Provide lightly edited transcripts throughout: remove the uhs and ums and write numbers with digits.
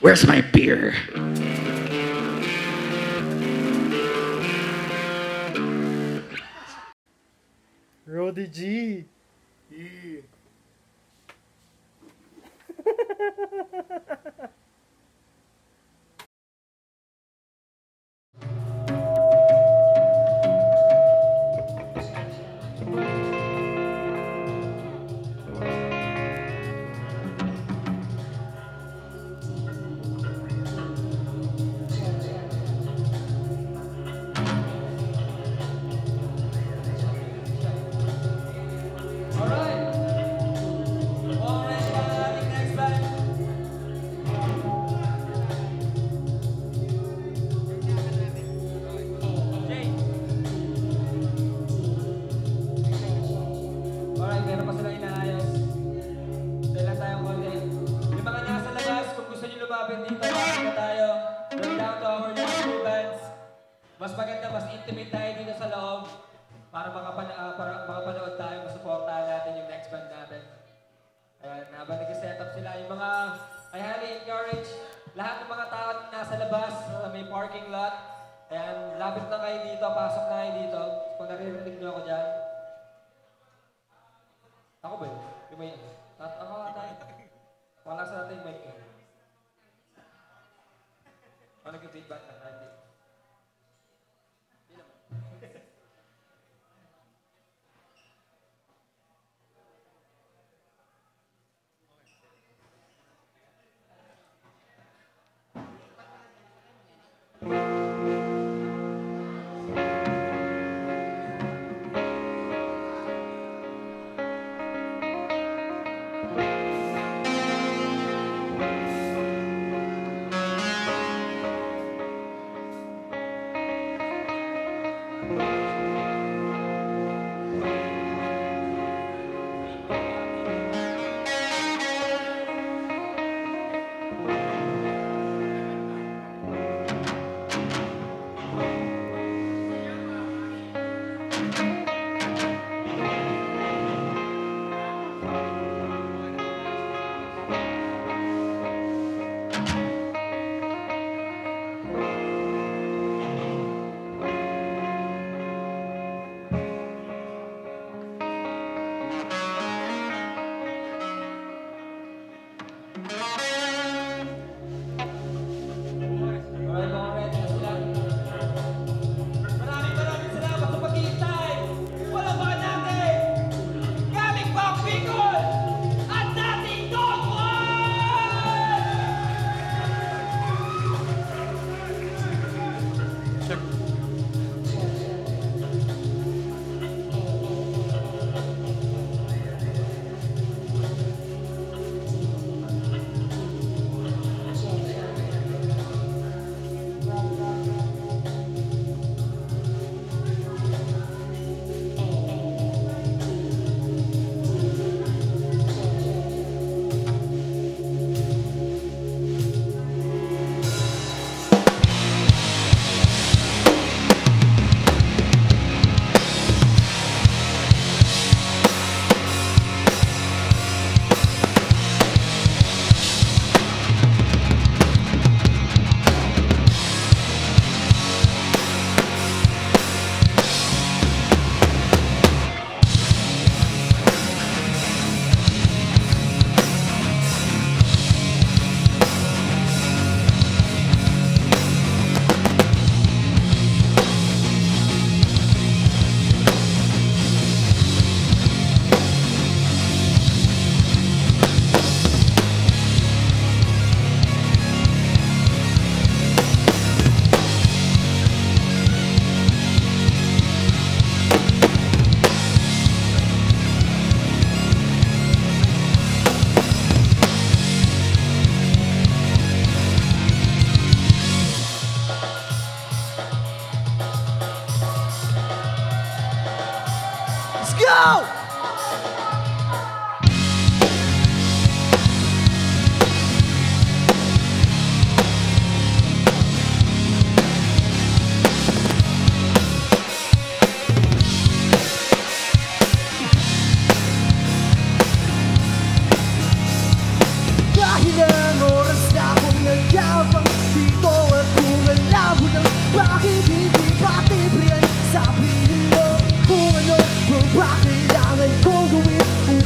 Where's my beer? Roddy G. Alright, meron pa sila inaayos. Stay lang tayong konti. Yung mga nasa labas, kung gusto nyo lumapit dito, bakit na tayo? We're down to our last two bands. Mas maganda, mas intimate tayo dito sa loob para makapanood tayo, masuportahan natin yung next band natin. Ayan, habang nag-set up sila, yung mga, I highly encourage lahat ng mga tao na nasa labas, sa may parking lot. Ayan, lapit na kayo dito, pasok na kayo dito. Kung naririnig nyo ako dyan. Ako ba yun? Yung may... Ako ata yun. Wala sa natin yung mic ko. Ako nag-feedback na. Hindi.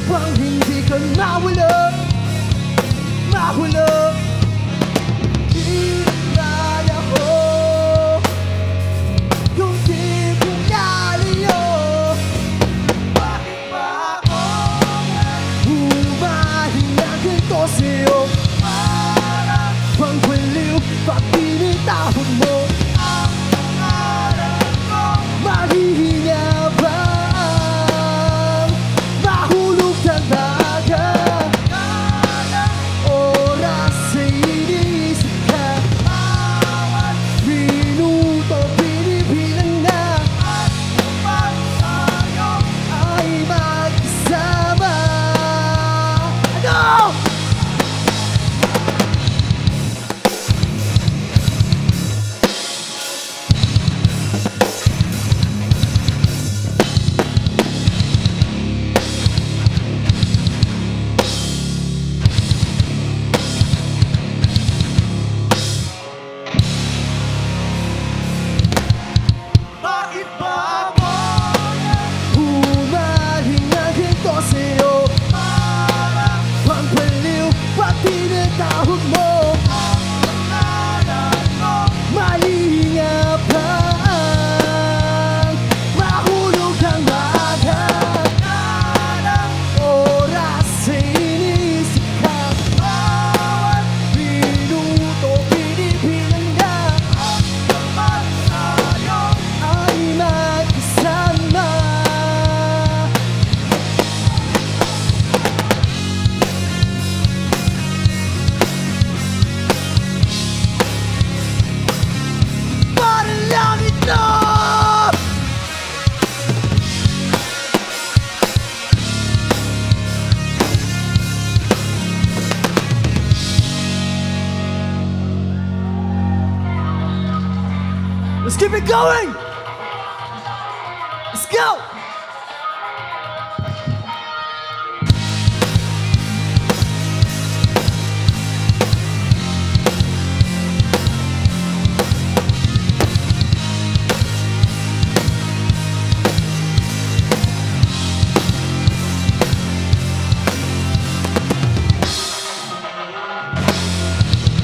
upang hindi ka mawala, mawala. Di kaya ko yung di ko laliyo. Bakit ba ako humahinang ganito sa'yo? Para bang baliw pag pinitahon mo ang pangarap ko? Mahihinga bang mahulog ng dagat? Oras sa iniisip ka, bawat minuto binibilang na, at kapag tayo ay magkasama. Ano? Bakit ba ako humahinga ganito sa'yo? Para bang baliw pag pinatahon mo ang pangalan ko? Mahihinga bang mahulog ang dagat? Oras sa iniisip ka, bawat minuto binibilang na, at kapag tayo ay magkasama. Para lang ito! Let's keep it going! Let's go!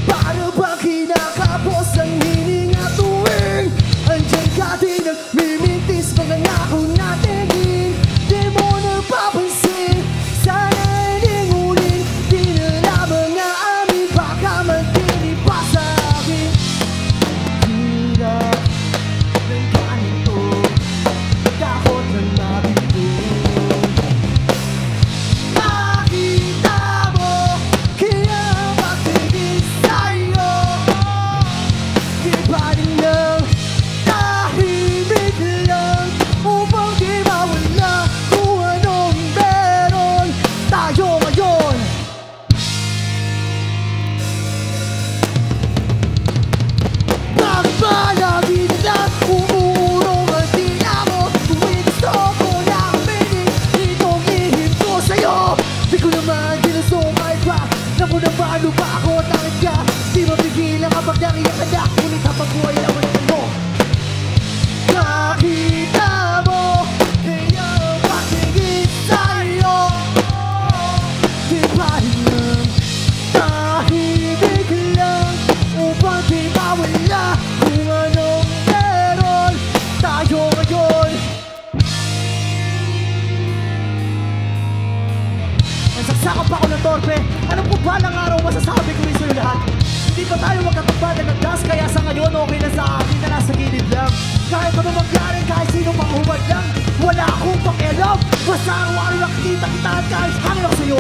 Para bang kinakapos ang hininga tuwing andyan ka din nagmimintis mga ngako natin. Di mo napapansin, sana hindi ngunit di na lamang nga amin, baka magtinip pa sa akin. Hirap ng ganito, takot ng mabito. Makita mo, kaya matigil sa'yo. Di ba rin lang, tahimik lang, upang di mawala kung anong meron tayo ngayon. Pagpalagin lang, umuurong ang tila mo. Kung may gusto ko na aminin, itong ihip ko sa'yo. Di ko naman ginasumay pa, na kung naman ba ako tangit ka. Di mapigilan kapag naiyak ka na, ngunit habang buhay naman mo. Nakita mo, kaya matigil sa'yo. Di ba rin lang, tahimik lang, upang di mawala kung anong meron tayo ngayon. Nagsaksakan pa ako ng torpe, alam ko ba ng araw masasabi ko rin sa'yo lahat. Hindi pa tayo magkatubad ng nagdas, kaya sa ngayon okay na sa akin na nasa gilid lang. Kahit ano mangyari, kahit sino pang humad lang, wala akong pakialam. Basta araw-araw nakikita kita at kahit hangin ako sa'yo,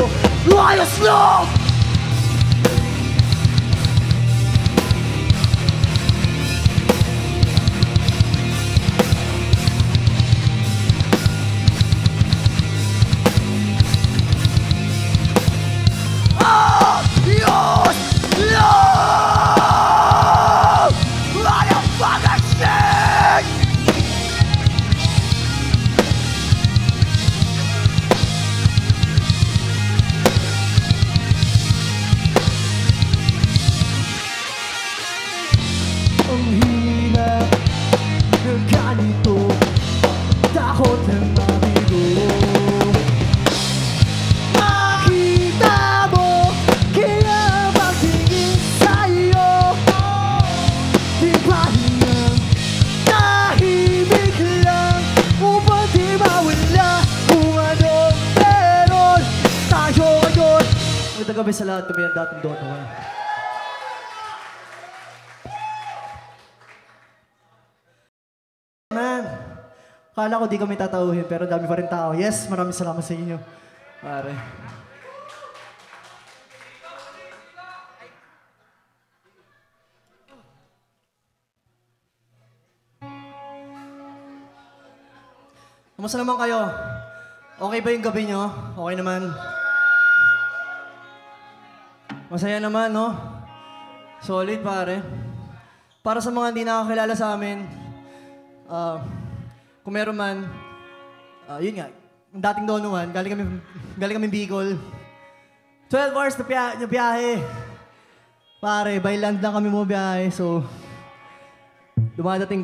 ayos lang! Dios! Love! Motherfucker shit! magandang gabi sa lahat. Kami ang dating Don Juan. Man, akala ko di kami tatauhin pero dami pa rin tao. Yes, maraming salamat sa inyo. Pare. Kamusta naman kayo? Okay ba yung gabi nyo? Okay naman? Masaya naman, no? Solid, pare. Para sa mga hindi nakakilala sa amin, kung meron man, yun nga, yung dating Don Juan, galing kami Bicol. 12 hours na biyahe. Pare, by land lang kami mo biyahe, so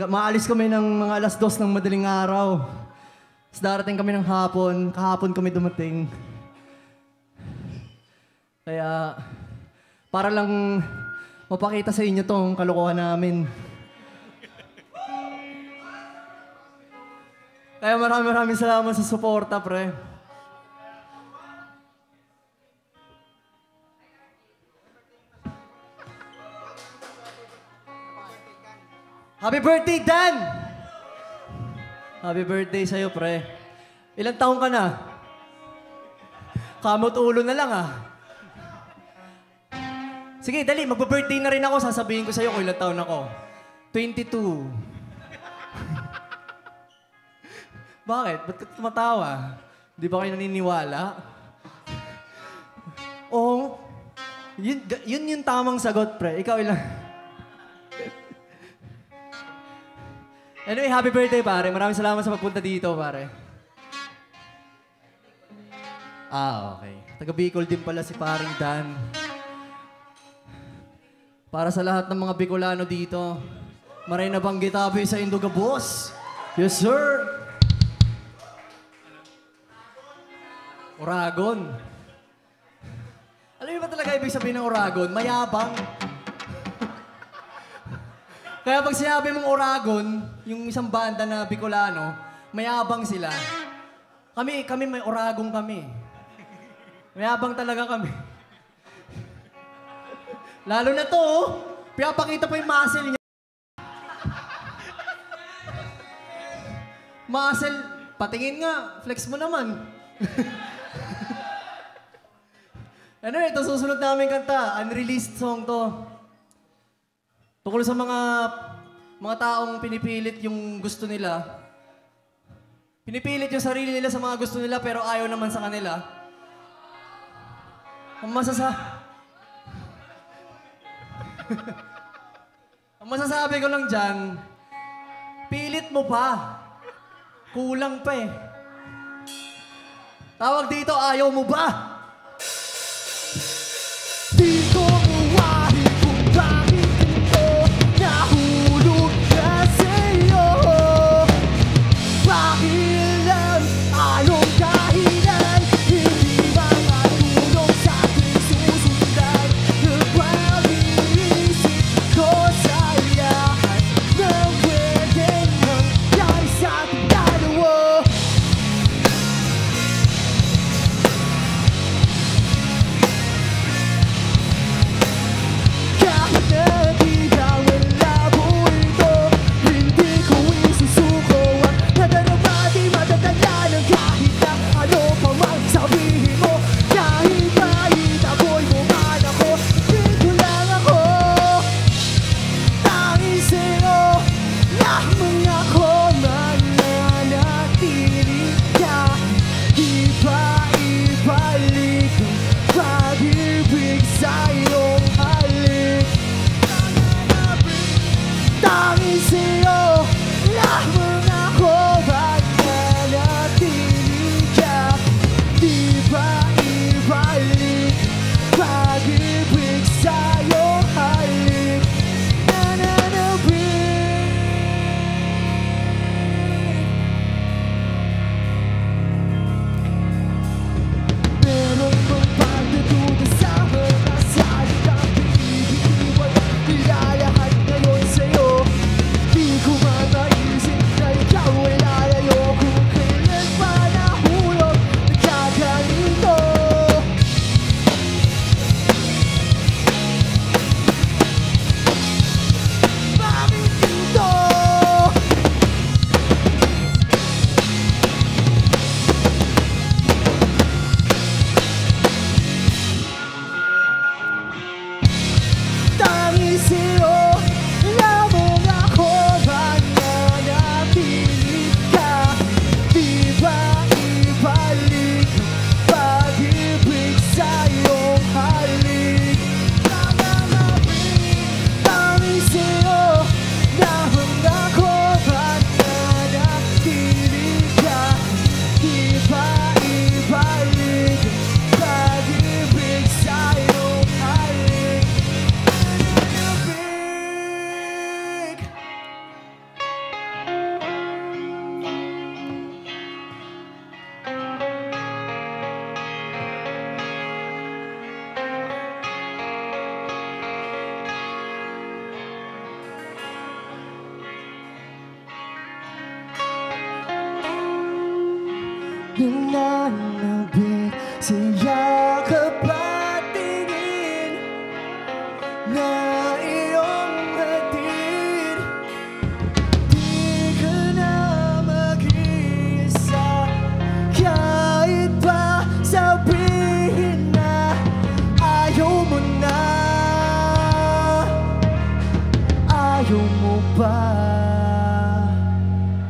maalis kami ng mga alas 2 ng madaling araw. Tapos darating kami ng hapon, kahapon kami dumating. Kaya, para lang mapakita sa inyo tong kalokohan namin. Kaya maraming salamat sa suporta, pre. Happy birthday, Dan! Happy birthday sa'yo, pre. Ilang taong ka na? Kamot ulo na lang, ah. Sige, dali. Magpa-birthday na rin ako. Sasabihin ko sa'yo kung ilang taon ako. 22. Bakit? Ba't ka tumatawa? Di ba kayo naniniwala? Oo. Yun yung tamang sagot, pre. Ikaw ilang... Anyway, happy birthday, pare. Maraming salamat sa pagpunta dito, pare. Okay. Taga Bicol din pala si paring Dan. Para sa lahat ng mga Bicolano dito, maray na bang gitabi sa Induga, boss? Yes, sir! Oragon. Alam mo ba talaga ibig sabihin ng Oragon? Mayabang. Kaya pag sinabi mong Oragon, yung isang banda na Bicolano, mayabang sila. Kami may Oragong kami. Mayabang talaga kami. Lalo na to, pinapakita pa yung muscle niya. Muscle, patingin nga, flex mo naman. Anyway, ito susunod namin kanta, unreleased song to. Tungkol sa mga taong pinipilit yung gusto nila. Pinipilit yung sarili nila sa mga gusto nila pero ayaw naman sa kanila. Ang masasabi ko lang dyan, pilit mo pa. Kulang pa eh. Tawag dito, ayaw mo ba? Di ko uwahin kung bakit ito nahulog ka sa'yo. Bakit lang anong dahilan hindi makatulong sa aking susundan. Nagpag-iisip ko sa lahat ng pwedeng nangyari sa ating dalawa.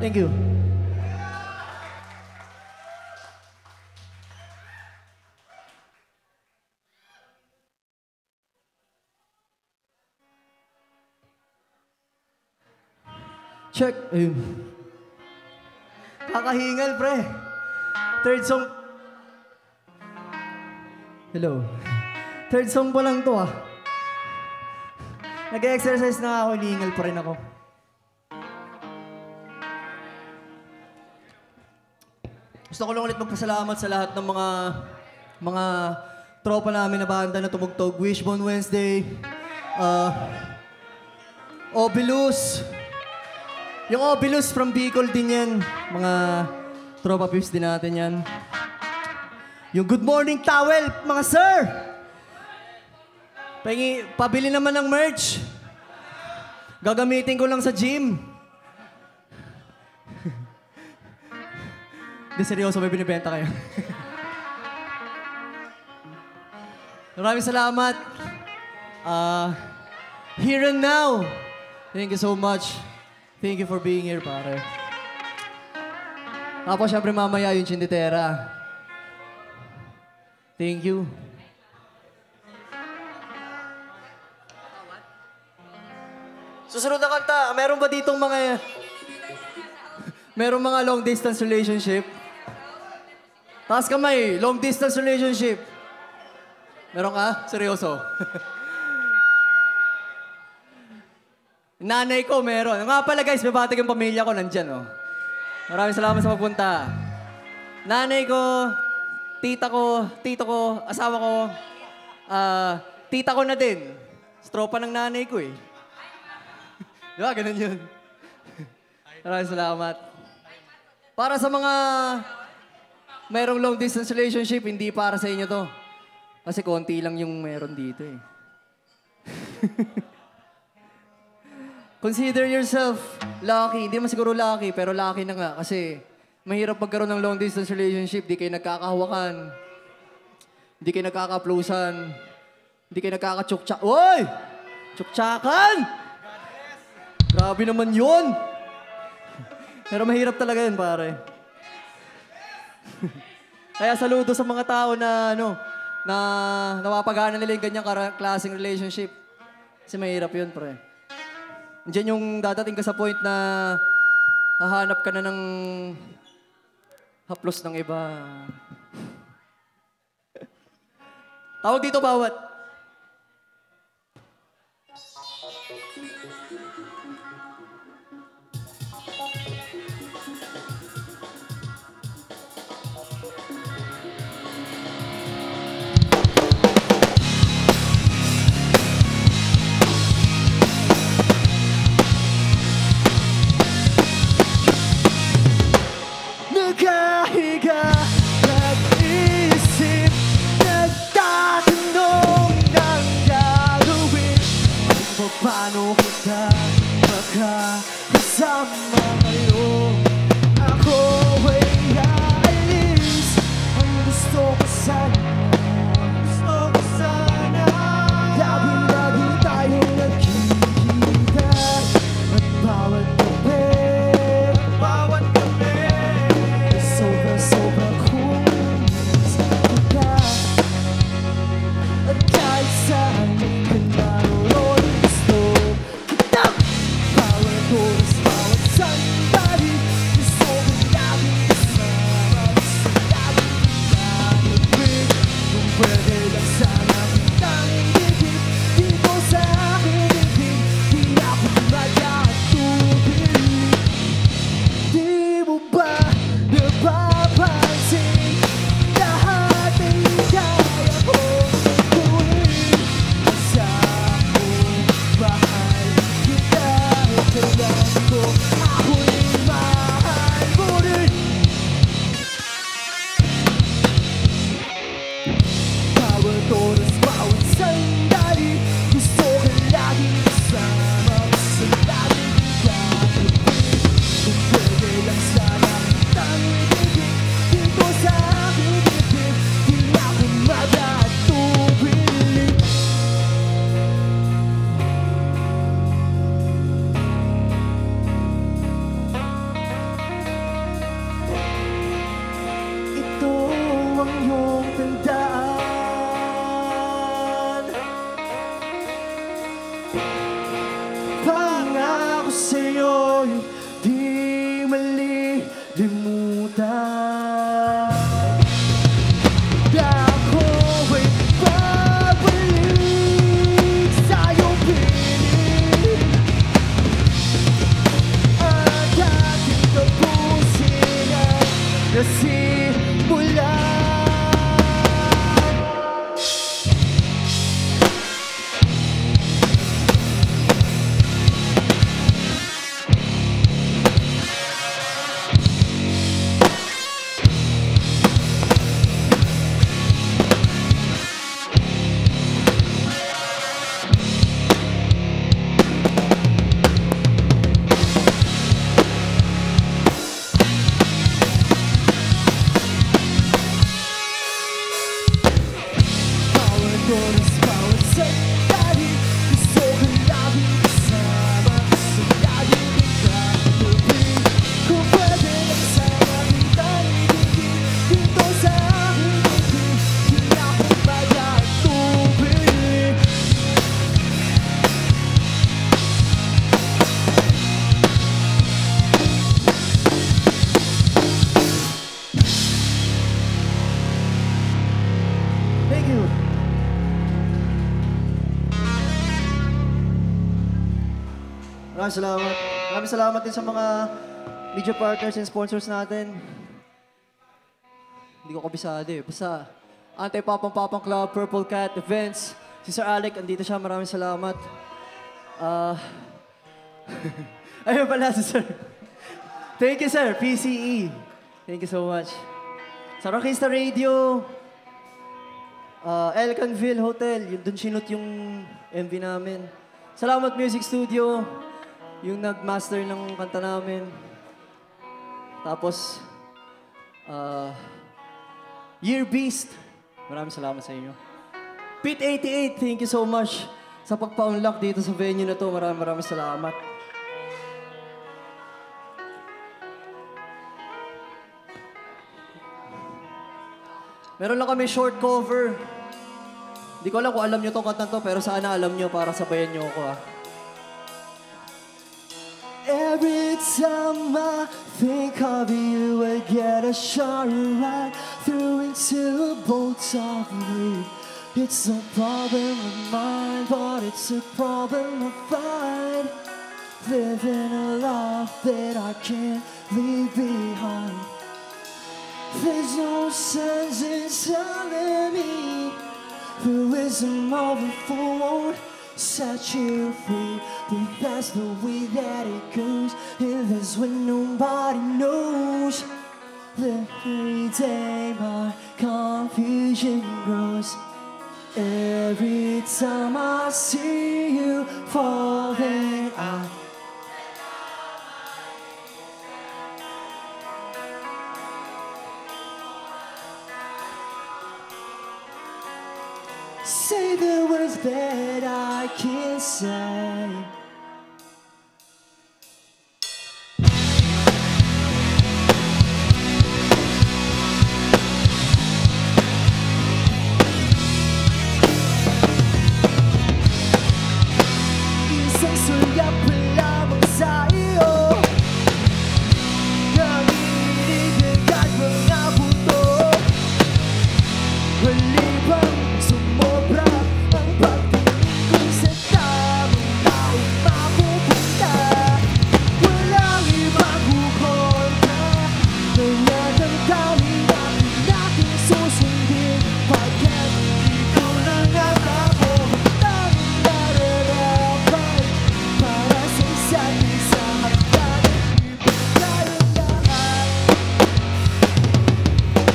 Thank you. Check. Ayun. Kakahingal, pre. Third song. Hello. Third song pa lang to, ah. Nag-exercise na ako, hinihingal pa rin ako. Gusto ko lang ulit magpasalamat sa lahat ng mga tropa namin na banda na tumugtog. Wishbone Wednesday, Obilus. Yung Obilus from Bicol din yan. Mga tropa pips din natin yan. Yung Good Morning Towel, mga sir! Pabili naman ng merch. Gagamitin ko lang sa gym. Hindi, seryoso, may binibenta kayo. Maraming salamat. Here and now. Thank you so much. Thank you for being here, pare. Tapos, syempre, mamaya yung Chinditera. Thank you. Susunod na kanta, meron ba ditong mga... Merong mga long distance relationship? Taas kamay, long distance relationship. Meron ka? Seryoso? Nanay ko, meron. Nga pala guys, may batik yung pamilya ko, nandyan, oh. Maraming salamat sa pagpunta. Nanay ko, tita ko, tito ko, asawa ko, tita ko na din. Stropa ng nanay ko, eh. Di ba? Ganun yun. Maraming salamat. Para sa mga mayroong long distance relationship, hindi para sa inyo to. Kasi konti lang yung meron dito, eh. Consider yourself lucky. Hindi man siguro lucky, pero lucky na nga. Kasi mahirap magkaroon ng long distance relationship. Di kayo nagkakahawakan. Di kayo nagkakaplusan. Di kayo nagkakachukchak. Uy! Chukchakan! Grabe naman yun! Pero mahirap talaga yun, pare. Kaya saludo sa mga tao na, na nawapagana nila yung ganyang klaseng relationship. Kasi mahirap yun, pre. Diyan yung dadating ka sa point na hahanap ka na ng haplos ng iba. Tawag dito, bawat. Nagkahiga, nag-iisip, nagtatanong ng gagawin. Paano kita makakasama ngayon? Ako ay aalis. Ang gusto ko sana, lagi-lagi tayong nagkikita. At bawat gabi, sobra kong ka. At kahit saan ka naroon, gusto kita. Bawat oras, bawat sandali, gusto ko lagi kasama. Gusto lagi kita. oras bawat sandali gusto ko laging kasama, gusto laging ikatabi. Kung pwede kasama kita ibigin dito sa aking ibig, di ako mag-atubig. Thank you. Maraming salamat. Maraming salamat din sa mga media partners and sponsors natin. Hindi ko kabisado eh. Basta, Anti-Papang Club, Purple Cat, Events. Si Sir Alec, andito siya. Maraming salamat. Ayun pala si Sir. Thank you, Sir. PCE. Thank you so much. Sa Rockista Radio, Elcanville Hotel, yun dun sinut yung MV namin. Salamat Music Studio, yung nag-master ng kanta namin. Tapos, Year Beast, maraming salamat sa inyo. Pit 88, thank you so much sa pagpa-unlock dito sa venue na to. Maraming salamat. Meron lang kami short cover. Hindi ko alam kung alam nyo tong kanta to, pero sana alam nyo para sabayan nyo ako ah. Every time I think of you, I get a shot right through into a bolt of you. It's no problem of mine, but it's a problem of mine. Living a life that I can't leave behind. There's no sense in telling me the wisdom of a fool won't set you free. But that's the way that it goes, and that's when nobody knows. Every day my confusion grows. Every time I see you falling, say the words that I can't say. Isang sulyap lamang sa iyo, nanginginig at mga buto. Walibang sumobra ang pagtingin ko sa tamang taong mapupunta. Walang ibang kukontra, kaya damdamin natin susundin. Pagkat ikaw lang ang ako ng nararapat para sa isa't isa. Hanggang tayong lahat,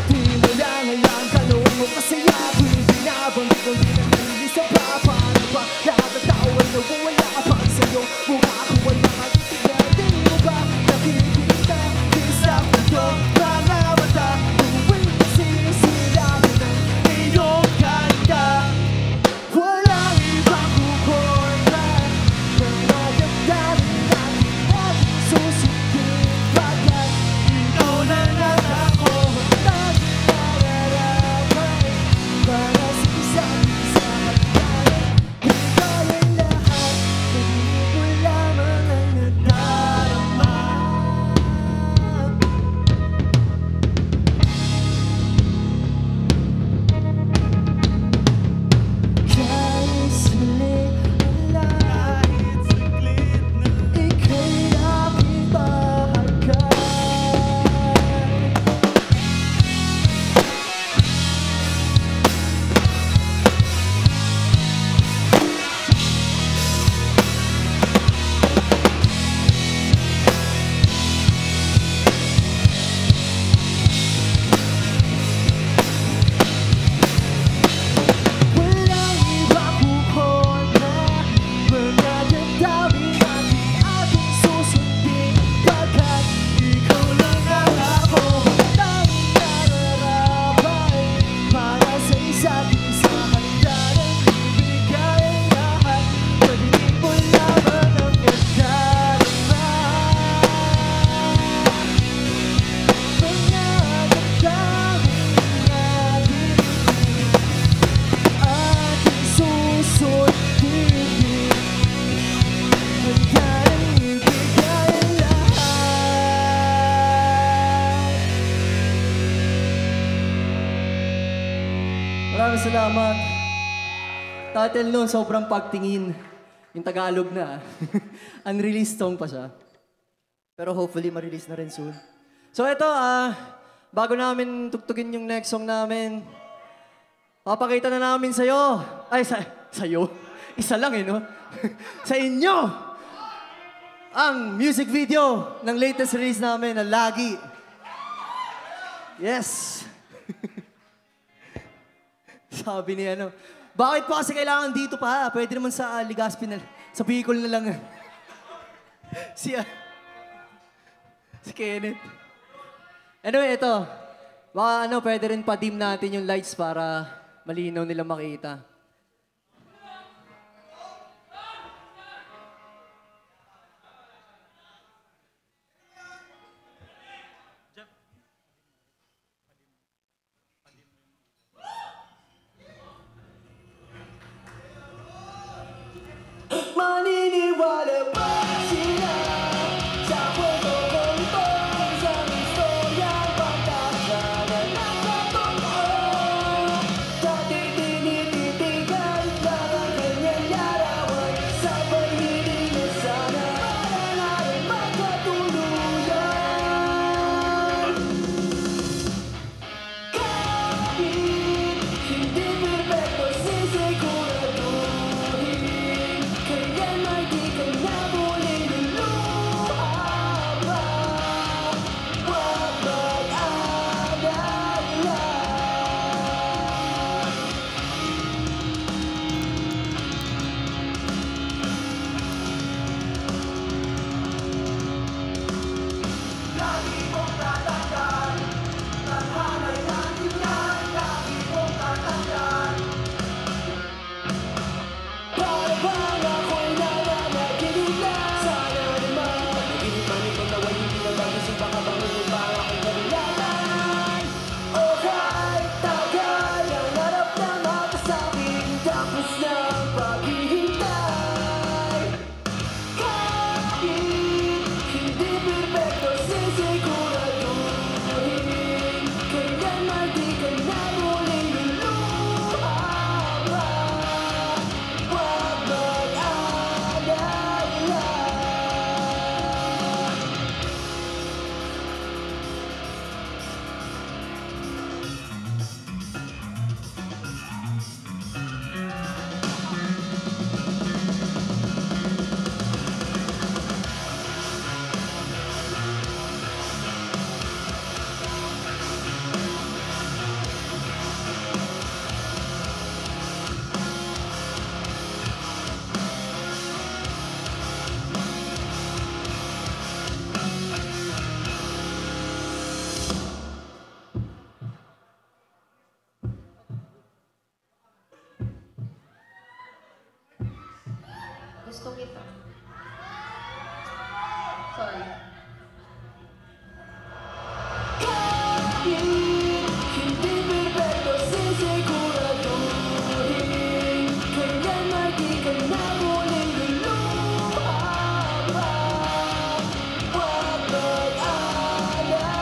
di mo lang alam gano'n mo kasaya. Maraming salamat. Title nun, sobrang pagtingin. Yung Tagalog na. Unreleased song pa siya. Pero hopefully, ma-release na rin soon. So ito, bago namin tugtugin yung next song namin, papakita na namin sa'yo. Ay, sa'yo? Isa lang no? Sa inyo! Ang music video ng latest release namin na Lagi. Yes! Sabi ni bakit pa kasi kailangan dito pa? Pwede naman sa Legazpi na, sa Bicol na lang. si Kenneth. Anyway, ito. Baka pwede rin pa-dim natin yung lights para malinaw nila makita. Maniniwala ba sila sa kwento kong ito? Isang istoryang pagkakasya na nakatotoo. Dati tinititigan lang ang kanyang larawan. Sabay hiling na sana para na rin magkatuluyan. Kahit hindi perfecto, sisiguraduhin kailan ay di ka na muling luluha pa. Huwag mag-alala. Lagi mong tatandaan, tadhana'y natin yan. Lagi mong tatandaan, para bang ako'y nananaginip lang. Sana naman panaginip man ito nawa'y hindi na magising. Baka bangunin pa ang aking kanilangan. O kahit tagal ang harap na makasakin, tapos na ang paghihintay. Kahit hindi perfecto, sisiguraduhin kailan man di ka na muling luluha pa. Huwag mag-alala. Gusto kita. Sorry. Kahit hindi perfecto, sisiguraduhin kailan ay di ka na muling luluha pa. Huwag mag-alala.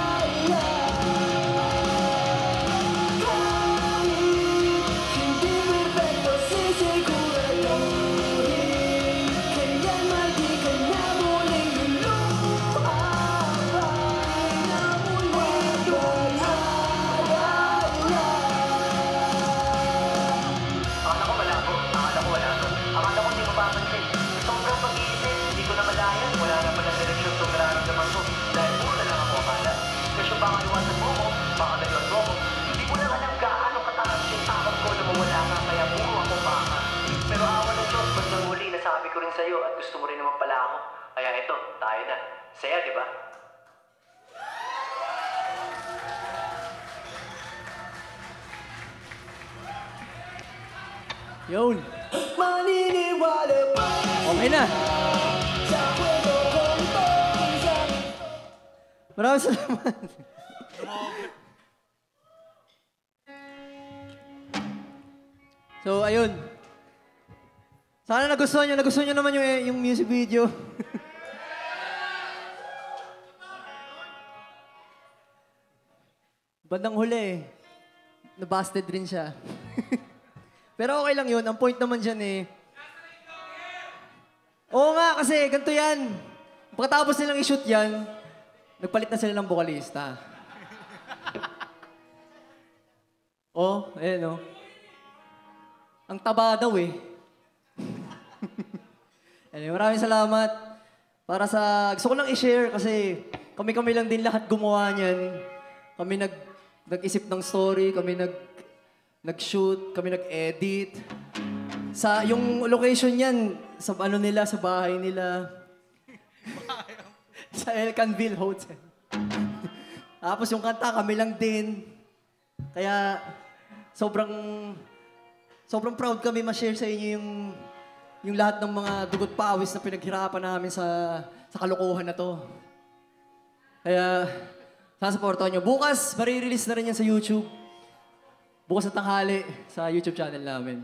Kahit hindi perfecto, sisiguraduhin kailan man di ka na muling luluha pa. Huwag mag-alala. Akala ko malabo, akala ko wala to. Akala ko hindi mo papansin. Sobrang pag-iisip, hindi ko na malayan. Wala na pala direksyon itong nararamdaman ko. Dahil mula lang ako akala. Kasi baka iwasan mo ko, baka naglag mo ko. Hindi ko lang alam gaano kataas yung takot ko na mawala ka, kaya puro ako baka. Pero awa ng Diyos, ba't nang huli nasabi ko rin sa'yo at gusto mo rin naman pala ako. Kaya ito, tayo na. Saya, di ba? Yun. Maniniwala ba Okay na. sa kwento kong ito? Isang Maraming salamat. So, ayun. Sana nagustuhan nyo naman yung music video. Bandang huli nabusted rin siya. Pero okay lang yun. Ang point naman dyan eh. Oo nga, kasi ganito yan. Pagkatapos nilang i-shoot yan, nagpalit na sila ng bokalista. Oh, ayan oh. Ang taba daw eh. Anyway, maraming salamat. Gusto ko lang i-share kasi kami-kami lang din lahat gumawa niyan. Kami nag-isip ng story, kami nag-shoot, kami nag-edit. Yung location niyan, sa sa bahay nila. Sa El Canville Hotel. Tapos yung kanta, kami lang din. Kaya sobrang proud kami ma-share sa inyo yung lahat ng mga dugot pawis na pinaghirapan namin sa kalokohan na to. Kaya, sasuportahan nyo. Bukas, marirelease na rin yan sa YouTube. Bukas na tanghali sa YouTube channel namin.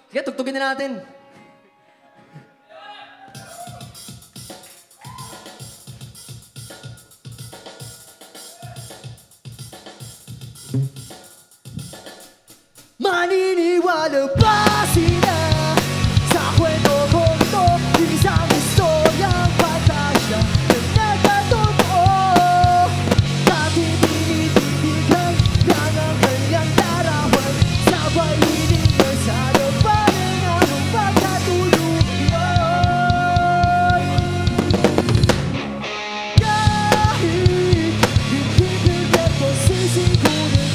Sige, tugtugin na natin. Maniniwala ba sila sa kwento kong ito? Isang istoryang pantasya na nagkatotoo. Dati tinititigan lang ang kanyang larawan. Sabay hiling na sa labanan anong pagkatuluyan. Kahit hindi perfecto, sisigurin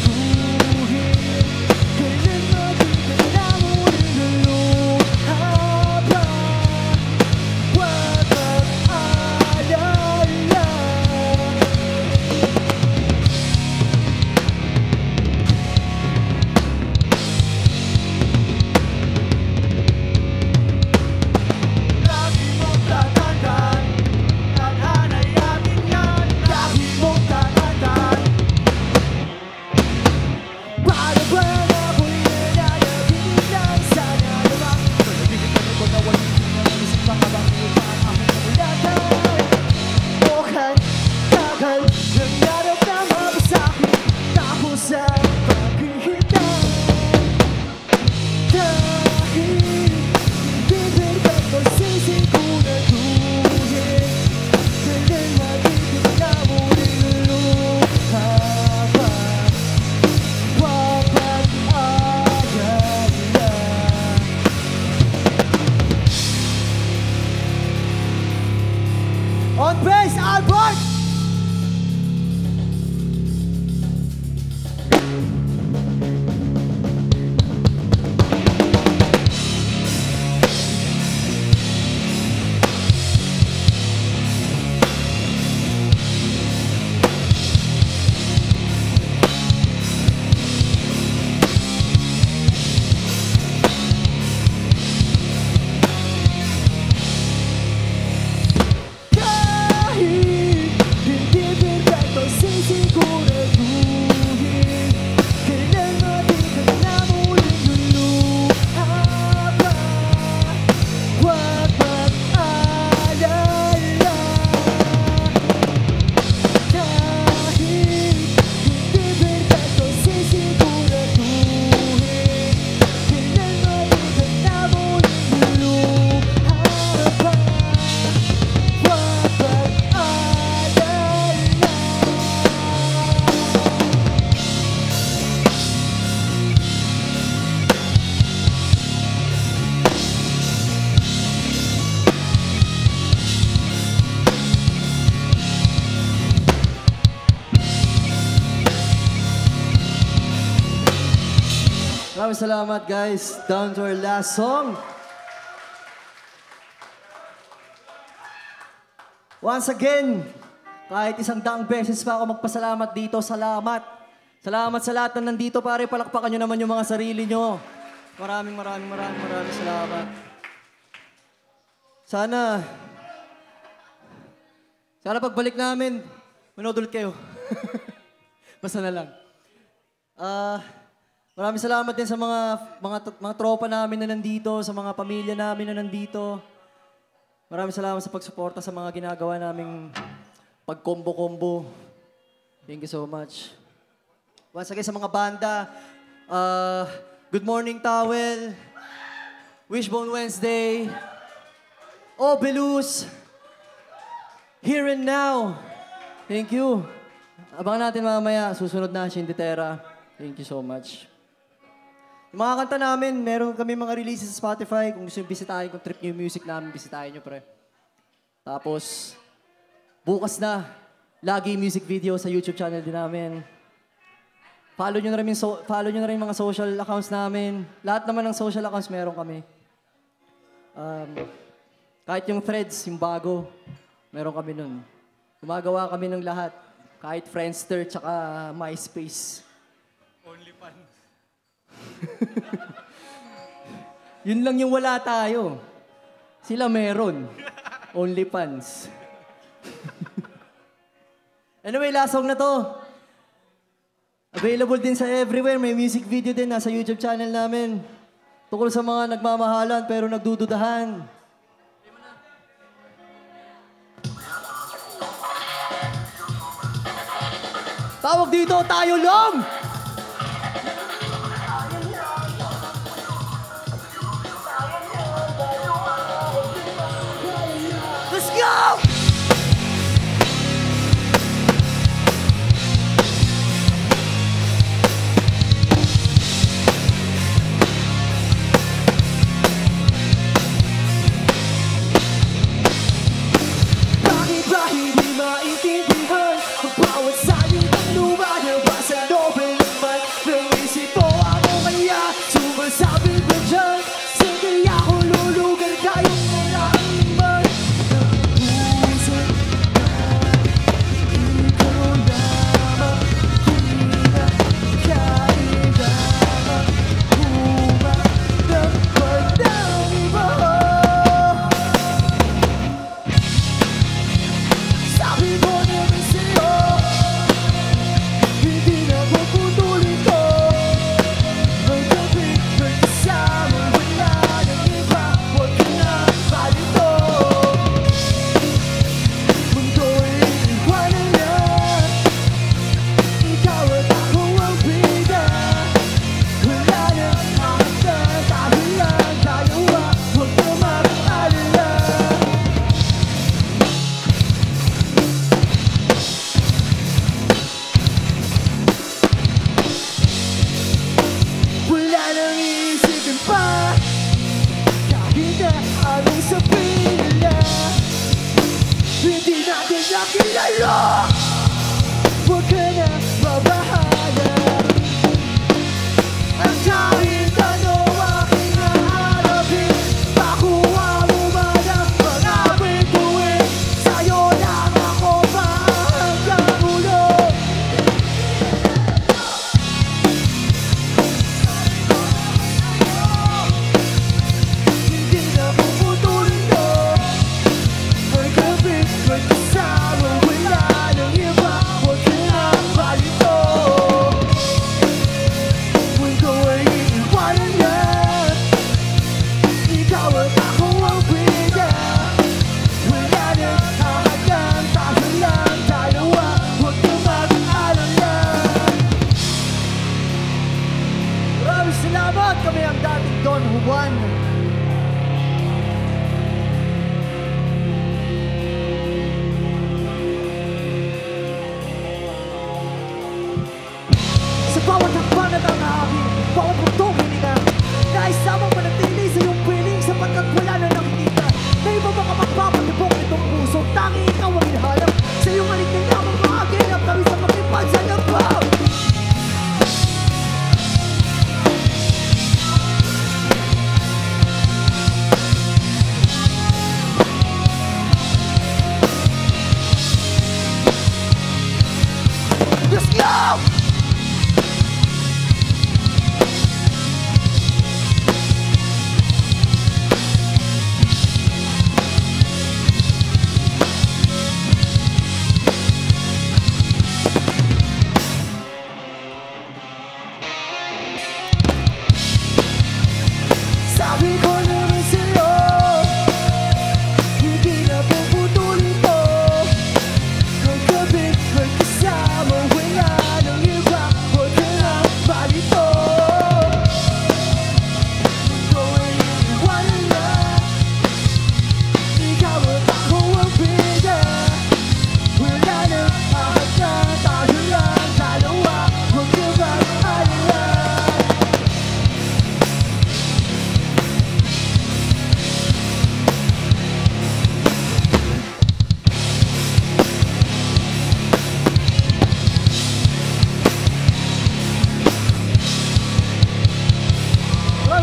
on bass, Albert! Maraming salamat guys. Down to our last song. Once again, kahit 100 beses pa ako magpasalamat dito, salamat. Salamat sa lahat na nandito, pare. Palakpakan nyo naman yung mga sarili nyo. Maraming salamat. Sana pagbalik namin, manood ulit kayo. Basta na lang. Maraming salamat din sa mga tropa namin na nandito, sa mga pamilya namin na nandito. Maraming salamat sa pagsuporta sa mga ginagawa naming pag-combo-combo. Thank you so much. Once again sa mga banda, Good Morning Towel, Wishbone Wednesday, Obelus, Here and Now. Thank you. Abangan natin mamaya, susunod na Shinditera. Thank you so much. Yung mga kanta namin, meron kami mga releases sa Spotify. Kung gusto nyo bisitahin, kung trip nyo yung music namin, bisitahin nyo, pre. Tapos, bukas na, lagi music video sa YouTube channel din namin. Follow nyo na rin mga social accounts namin. Lahat naman ng social accounts meron kami. Kahit yung Threads, yung bago, meron kami nun. Gumagawa kami ng lahat. Kahit Friendster, tsaka MySpace. OnlyFans. Yun lang yung wala tayo. Sila meron. OnlyFans. Anyway, last song na to. Available din sa everywhere. May music video din nasa YouTube channel namin. Tungkol sa mga nagmamahalan pero nagdududahan. Tawag dito, tayo lang! Let's go! Bakit ba hindi maintindihan ang bawat salitang lumalabas sa nobel naman ng isip mo ako kaya sumasabing ba dyan? Sige ako lulugan tayong nalaman ng puso na ikaw lamang pinakailangan humanap ng iba. Sabi ko naman sa'yo, hindi na puputulin ko. Ang gabi ko'y kasama, wala nang iba, huwag ka na malito. Mundo'y iwanan na, ikaw at ako ang bida. Wala nang makakita, tayo lang, dalawa, huwag ka mag-alala. Wala nang iisipin pa kahit na anong sabihin nila. Hindi natin nakilala. Huwag ka na mabahala. Ang tanging tanong aking naharapin, makuha mo man ang mga bituin. Sa'yo lang ako pa hanggang ulo. Hindi na puputulin to. Ang gabi ko'y kasama, wala nang iba, huwag ka na malito. Mundo ay iiwanan na, ikaw at ako ang bida. Wala nang hahadang, tayo lang, dalawa, huwag ka mag-alala. Maraming salamat! Kami ang dating Don Juan. Sa bawat hakbang at ang aking bawat puntong hininga, nais lamang manatili sa iyong piling sapagkat wala na nakikita. Na iba ba ka magpapatibok nitong puso, tanging ikaw ang hinahanap. Sa iyong halik na lamang makaginap kami sa makipag sa labang. Let's go!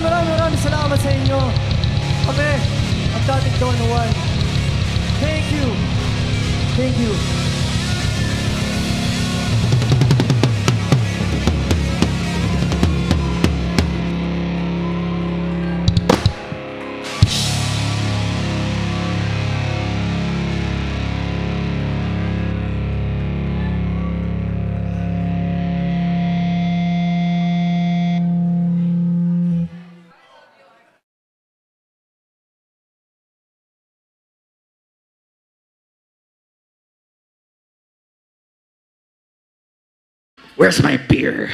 maraming salamat sa inyo. Kami, ang dating Don Juan. Thank you. Thank you. Where's my beer?